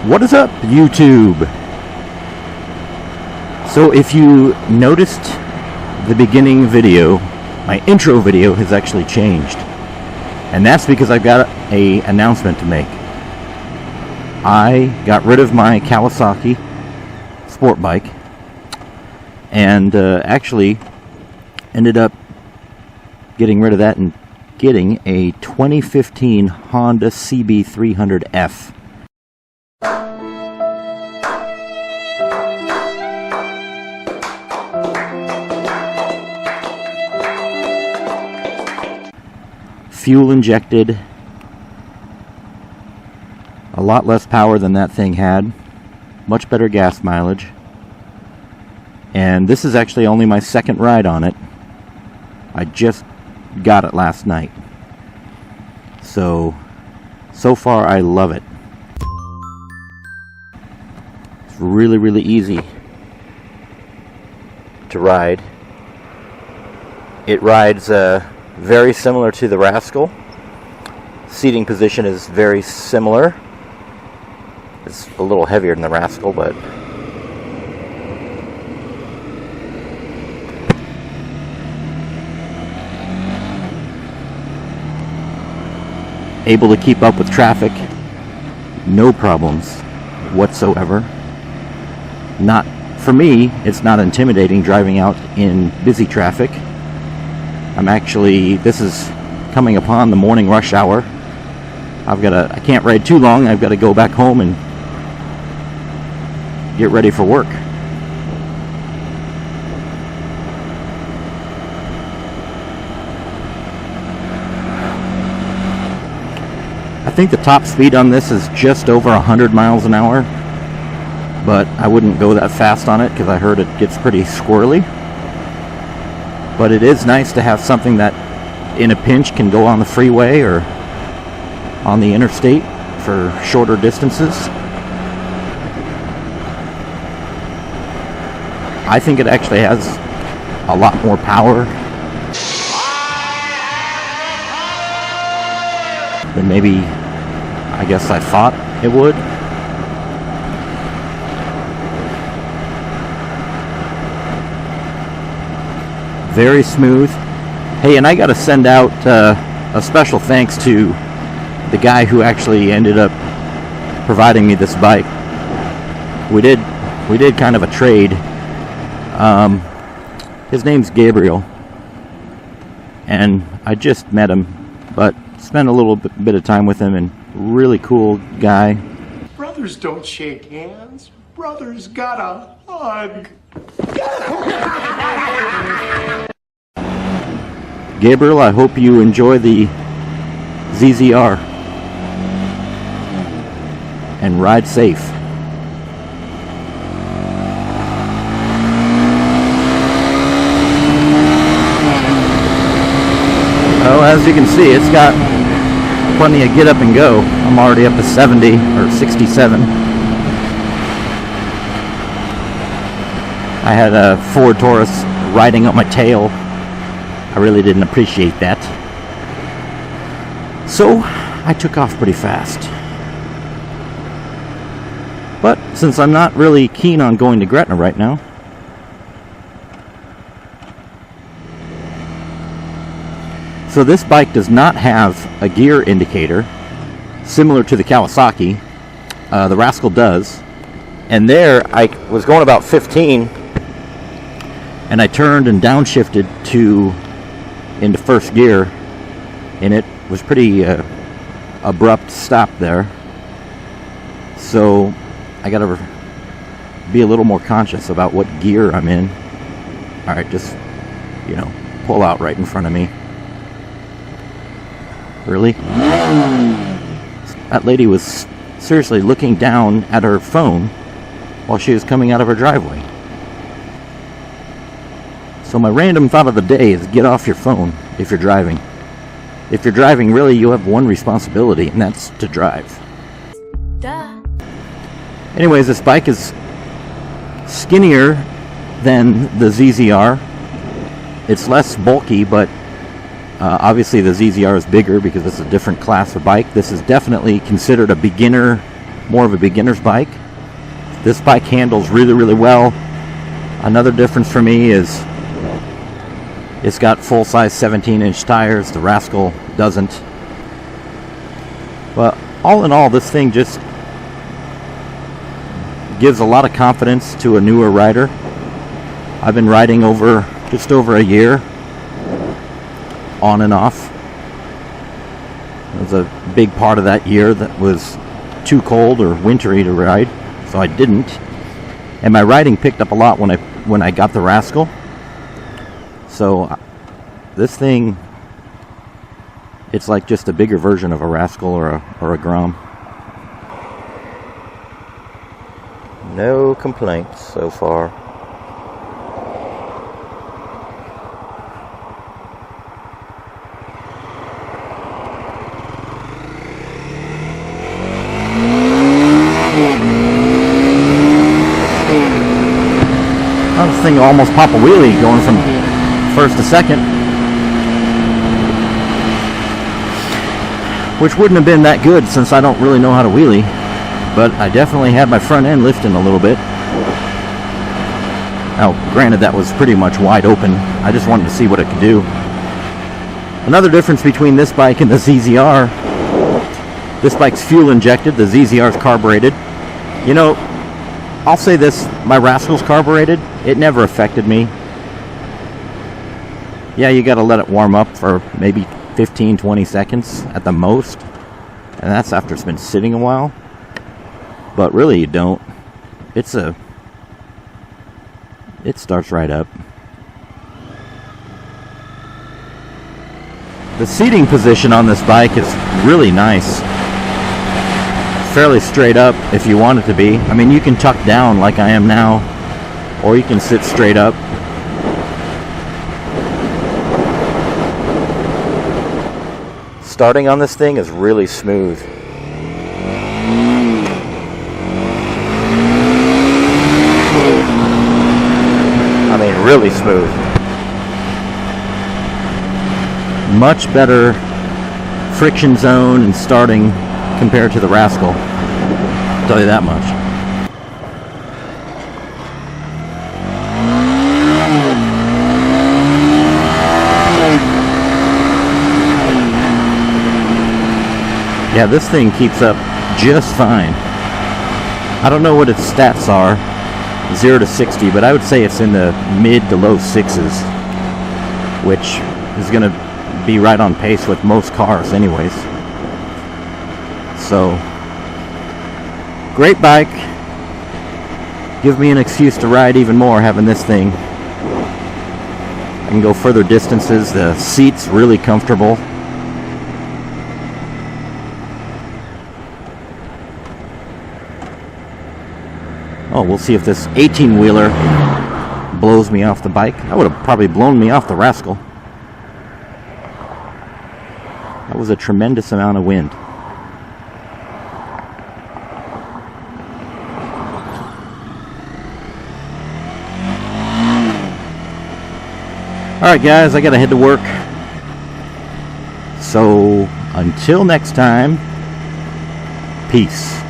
What is up, YouTube? So if you noticed the beginning video, my intro video has actually changed. And that's because I've got an announcement to make. I got rid of my Kawasaki sport bike and actually ended up getting rid of that and getting a 2015 Honda CB300F. Fuel injected, a lot less power than that thing had, much better gas mileage, and this is actually only my second ride on it. I just got it last night, so far I love it. It's really easy to ride. It rides very similar to the Razkull. Seating position is very similar. It's a little heavier than the Razkull, but able to keep up with traffic, no problems whatsoever. Not for me, it's not intimidating driving out in busy traffic. This is coming upon the morning rush hour. I can't ride too long. I've got to go back home and get ready for work. I think the top speed on this is just over 100 miles an hour, but I wouldn't go that fast on it because I heard it gets pretty squirrely. But it is nice to have something that in a pinch can go on the freeway or on the interstate for shorter distances. I think it actually has a lot more power than maybe I guess I thought it would. Very smooth. Hey, and I got to send out a special thanks to the guy who actually ended up providing me this bike. We did kind of a trade. His name's Gabriel, and I just met him, but spent a little bit of time with him, and really cool guy. Brothers don't shake hands. Brothers gotta hug. Gabriel, I hope you enjoy the ZZR and ride safe. Well, as you can see, it's got plenty of get up and go. I'm already up to 70 or 67. I had a Ford Taurus riding up my tail. I really didn't appreciate that. So I took off pretty fast. But since I'm not really keen on going to Gretna right now, so this bike does not have a gear indicator similar to the Kawasaki. The Razkull does. And there I was going about 15 and I turned and downshifted into first gear, and it was pretty abrupt stop there. So I gotta be a little more conscious about what gear I'm in. Alright, just, pull out right in front of me. Really? That lady was seriously looking down at her phone while she was coming out of her driveway. So my random thought of the day is get off your phone if you're driving. If you're driving, really, you have one responsibility, and that's to drive. Duh. Anyways, this bike is skinnier than the ZZR. It's less bulky, but obviously the ZZR is bigger because it's a different class of bike. This is definitely considered a beginner more of a beginner's bike. This bike handles really, really well. Another difference for me is it's got full-size 17-inch tires. The Razkull doesn't. But all in all, this thing just gives a lot of confidence to a newer rider. I've been riding just over a year, on and off. There was a big part of that year that was too cold or wintry to ride, so I didn't. And my riding picked up a lot when I got the Razkull. So this thing, it's like just a bigger version of a Razkull or a Grom. No complaints so far. Oh, this thing almost pop a wheelie going from first to second, which wouldn't have been that good since I don't really know how to wheelie, but I definitely had my front end lifting a little bit. Now, granted, that was pretty much wide open. I just wanted to see what it could do. Another difference between this bike and the ZZR, this bike's fuel injected, the ZZR's carbureted. You know, I'll say this, my Razkull's carbureted. It never affected me. Yeah, you gotta let it warm up for maybe 15-20 seconds at the most, and that's after it's been sitting a while. But really, you don't. It starts right up. The seating position on this bike is really nice. Fairly straight up if you want it to be. I mean, you can tuck down like I am now, or you can sit straight up. Starting on this thing is really smooth. I mean, really smooth. Much better friction zone and starting compared to the Razkull. I'll tell you that much. Yeah, this thing keeps up just fine. I don't know what its stats are, 0 to 60, but I would say it's in the mid to low 6s, which is going to be right on pace with most cars anyways. So, great bike. Give me an excuse to ride even more having this thing. I can go further distances. The seat's really comfortable. Oh, we'll see if this 18-wheeler blows me off the bike. That would have probably blown me off the Razkull. That was a tremendous amount of wind. Alright guys, I gotta head to work. So, until next time, peace.